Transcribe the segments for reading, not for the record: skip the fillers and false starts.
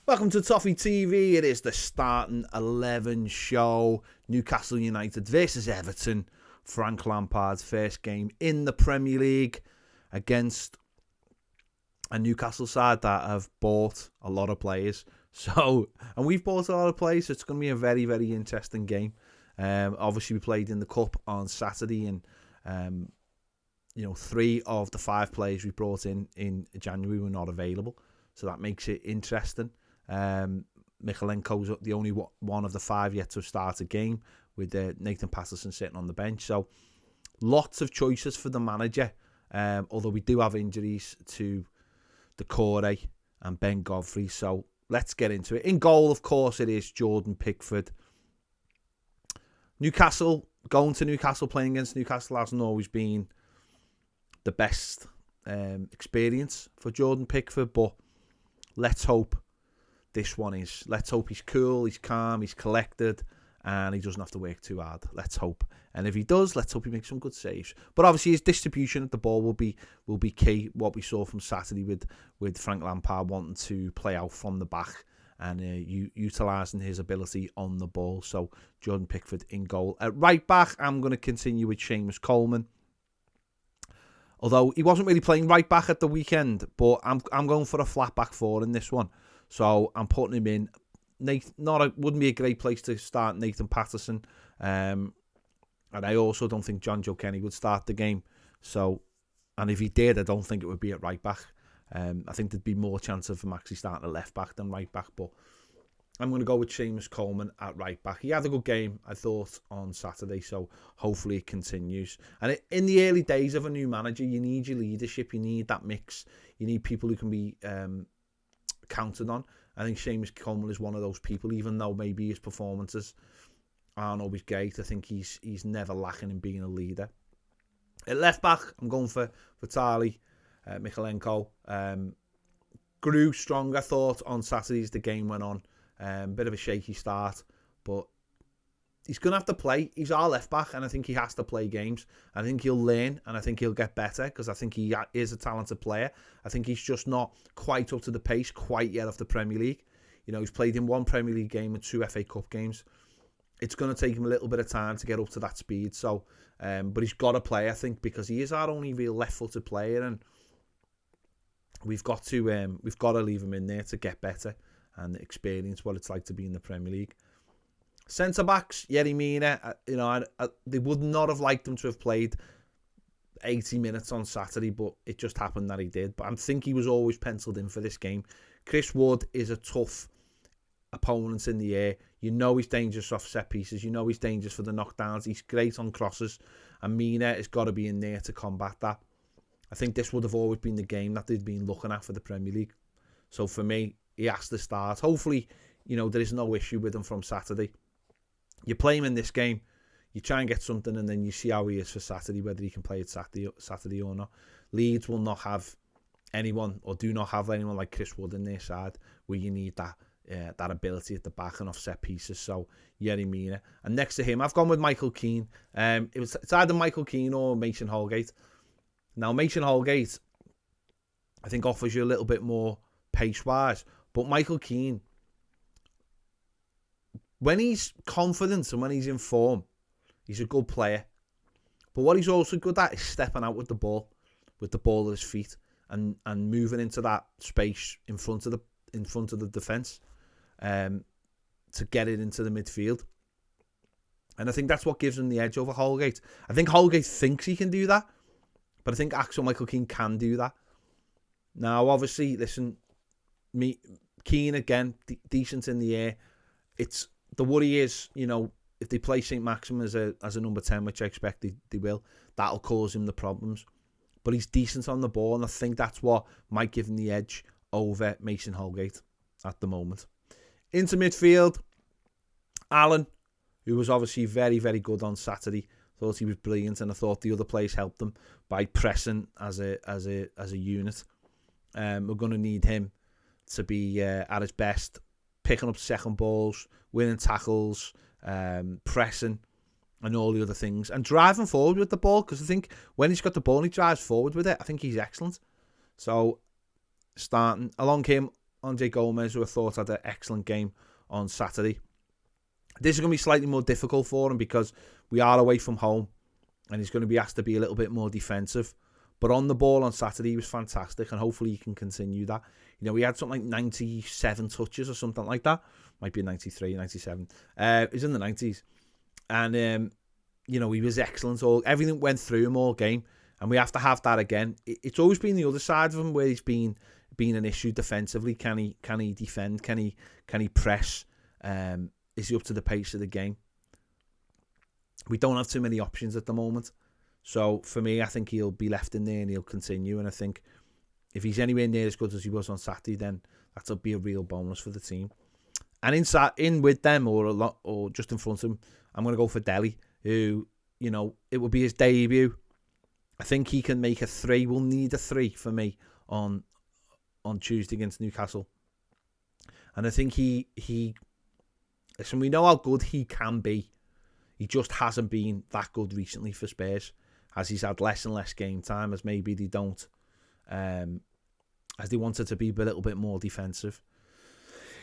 Welcome to Toffee TV. It is the starting 11 show. Newcastle United versus Everton. Frank Lampard's first game in the Premier League against a Newcastle side that have bought a lot of players. And we've bought a lot of players, so it's going to be a very, very interesting game. Obviously, we played in the Cup on Saturday, and 3 of the 5 players we brought in January were not available. So that makes it interesting. Michalenko's the only one of the 5 yet to start a game, with Nathan Patterson sitting on the bench. So lots of choices for the manager, although we do have injuries to Decore and Ben Godfrey. So let's get into it. In goal, of course, it is Jordan Pickford. Going to Newcastle, playing against Newcastle hasn't always been the best experience for Jordan Pickford, but let's hope this one is. Let's hope he's cool, he's calm, he's collected, and he doesn't have to work too hard. Let's hope. And if he does, let's hope he makes some good saves. But obviously his distribution at the ball will be key. What we saw from Saturday with Frank Lampard wanting to play out from the back and utilising his ability on the ball. So Jordan Pickford in goal. At right back, I'm going to continue with Seamus Coleman. Although he wasn't really playing right back at the weekend, but I'm going for a flat back 4 in this one. So I'm putting him in. Wouldn't be a great place to start Nathan Patterson. And I also don't think John Joe Kenny would start the game. And if he did, I don't think it would be at right back. I think there'd be more chance of him actually starting at left back than right back. But I'm going to go with Seamus Coleman at right back. He had a good game, I thought, on Saturday. So hopefully it continues. And in the early days of a new manager, you need your leadership. You need that mix. You need people who can be counted on. I think Seamus Coleman is one of those people, even though maybe his performances aren't always great. I think he's never lacking in being a leader. At left back, I'm going for Vitaly Michalenko. Grew strong, I thought, on Saturday as the game went on. Bit of a shaky start, but he's going to have to play. He's our left back, and I think he has to play games. I think he'll learn, and I think he'll get better, because I think he is a talented player. I think he's just not quite up to the pace quite yet of the Premier League. He's played in 1 Premier League game and 2 FA Cup games. It's going to take him a little bit of time to get up to that speed. So, but he's got to play, I think, because he is our only real left-footed player, and we've got to leave him in there to get better and experience what it's like to be in the Premier League. Centre backs, Yerry Mina, they would not have liked him to have played 80 minutes on Saturday, but it just happened that he did. But I think he was always penciled in for this game. Chris Wood is a tough opponent in the air. He's dangerous off set pieces. He's dangerous for the knockdowns. He's great on crosses. And Mina has got to be in there to combat that. I think this would have always been the game that they'd been looking at for the Premier League. So for me, he has to start. Hopefully, there is no issue with him from Saturday. You play him in this game, you try and get something, and then you see how he is for Saturday, whether he can play it Saturday or not. Leeds will not have anyone, or do not have anyone like Chris Wood in their side, where you need that ability at the back and offset pieces. So Yerry Mina. And next to him, I've gone with Michael Keane. It's either Michael Keane or Mason Holgate. Now, Mason Holgate, I think, offers you a little bit more pace-wise, but Michael Keane, when he's confident and when he's in form, he's a good player. But what he's also good at is stepping out with the ball at his feet, and moving into that space in front of the defence, to get it into the midfield. And I think that's what gives him the edge over Holgate. I think Holgate thinks he can do that, but I think actual Michael Keane can do that. Now, obviously, listen, Keane again, decent in the air. The worry is, if they play St. Maxim as a number 10, which I expect they will, that'll cause him the problems. But he's decent on the ball, and I think that's what might give him the edge over Mason Holgate at the moment. Into midfield, Allen, who was obviously very, very good on Saturday. Thought he was brilliant, and I thought the other players helped them by pressing as a unit. We're going to need him to be at his best, picking up second balls, winning tackles, pressing, and all the other things, and driving forward with the ball, because I think when he's got the ball and he drives forward with it, I think he's excellent. So starting along him, Andre Gomez, who I thought had an excellent game on Saturday. This is going to be slightly more difficult for him because we are away from home and he's going to be asked to be a little bit more defensive. But on the ball on Saturday, he was fantastic, and hopefully he can continue that. You know, he had something like 97 touches or something like that. Might be 93, 97. He's in the 90s. And, you know, he was excellent. Everything went through him all game, and we have to have that again. It's always been the other side of him where he's been an issue defensively. Can he defend? Can he press? Is he up to the pace of the game? We don't have too many options at the moment. So for me, I think he'll be left in there and he'll continue. And I think if he's anywhere near as good as he was on Saturday, then that'll be a real bonus for the team. And in with them or just in front of him, I'm going to go for Dele, who, you know, it will be his debut. I think he can make a 3. We'll need a 3 for me on Tuesday against Newcastle. And I think listen, we know how good he can be. He just hasn't been that good recently for Spurs, as he's had less and less game time, as maybe they don't, as they wanted to be a little bit more defensive.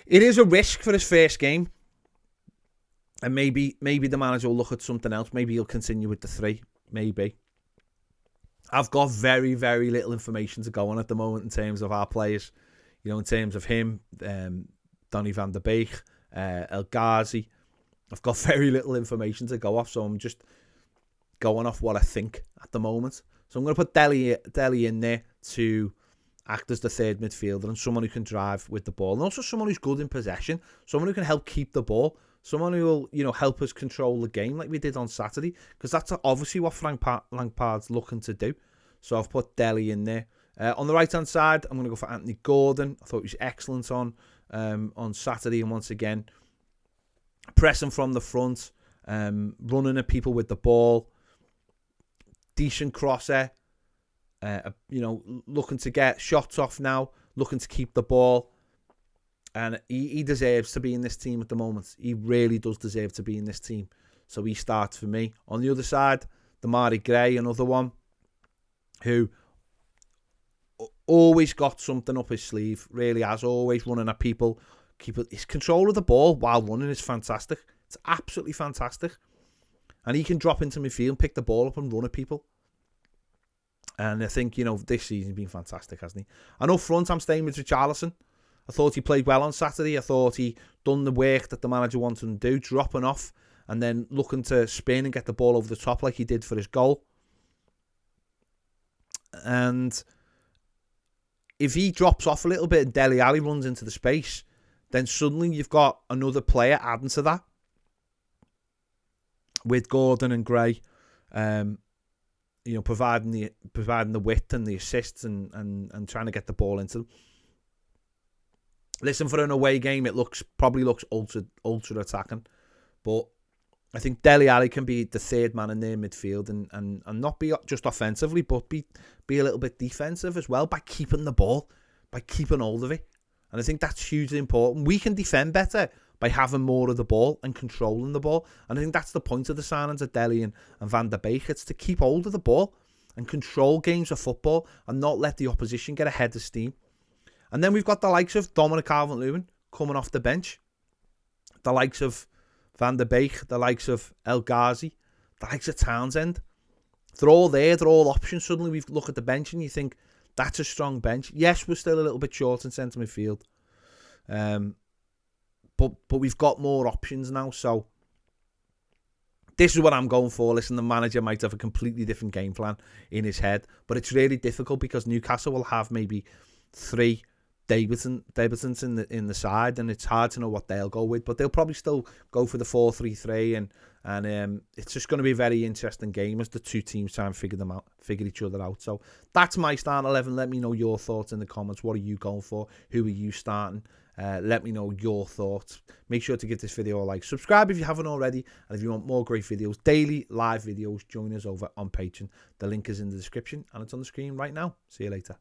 It is a risk for his first game, and maybe the manager will look at something else. Maybe he'll continue with the 3, maybe. I've got very, very little information to go on at the moment in terms of our players. You know, in terms of him, Donny van der Beek, El Ghazi. I've got very little information to go off, so I'm just going off what I think at the moment. So I'm going to put Dele in there to act as the third midfielder and someone who can drive with the ball, and also someone who's good in possession, someone who can help keep the ball, someone who will, you know, help us control the game like we did on Saturday, because that's obviously what Lampard's looking to do. So I've put Dele in there. On the right-hand side, I'm going to go for Anthony Gordon. I thought he was excellent on Saturday, and once again, pressing from the front, running at people with the ball, decent crosser, you know, looking to get shots off now, looking to keep the ball. And he deserves to be in this team at the moment. He really does deserve to be in this team. So he starts for me. On the other side, the Marty Gray, another one, who always got something up his sleeve, really has, always running at people. His control of the ball while running is fantastic. It's absolutely fantastic. And he can drop into midfield, pick the ball up and run at people. And I think, you know, this season's been fantastic, hasn't he? And up front, I'm staying with Richarlison. I thought he played well on Saturday. I thought he done the work that the manager wanted him to do, dropping off and then looking to spin and get the ball over the top like he did for his goal. And if he drops off a little bit and Dele Alli runs into the space, then suddenly you've got another player adding to that. With Gordon and Gray, you know, providing the width and the assists and trying to get the ball into them. Listen, for an away game, it probably looks ultra attacking, but I think Dele Alli can be the third man in their midfield and not be just offensively, but be a little bit defensive as well by keeping the ball, by keeping hold of it. And I think that's hugely important. We can defend better by having more of the ball and controlling the ball. And I think that's the point of the signings of Dele and Van der Beek. It's to keep hold of the ball and control games of football and not let the opposition get ahead of steam. And then we've got the likes of Dominic Calvert-Lewin coming off the bench. The likes of Van der Beek, the likes of El Ghazi, the likes of Townsend. They're all there. They're all options. Suddenly we look at the bench and you think, that's a strong bench. Yes, we're still a little bit short in centre midfield. But we've got more options now. So this is what I'm going for. Listen, the manager might have a completely different game plan in his head. But it's really difficult because Newcastle will have maybe 3 debutants in the side, and it's hard to know what they'll go with, but they'll probably still go for the 4-3-3, and it's just going to be a very interesting game as the two teams try and figure each other out. So that's my starting 11. Let me know your thoughts in the comments. What are you going for? Who are you starting? Let me know your thoughts. Make sure to give this video a like. Subscribe if you haven't already, and if you want more great videos, daily live videos, join us over on Patreon. The link is in the description and it's on the screen right now. See you later.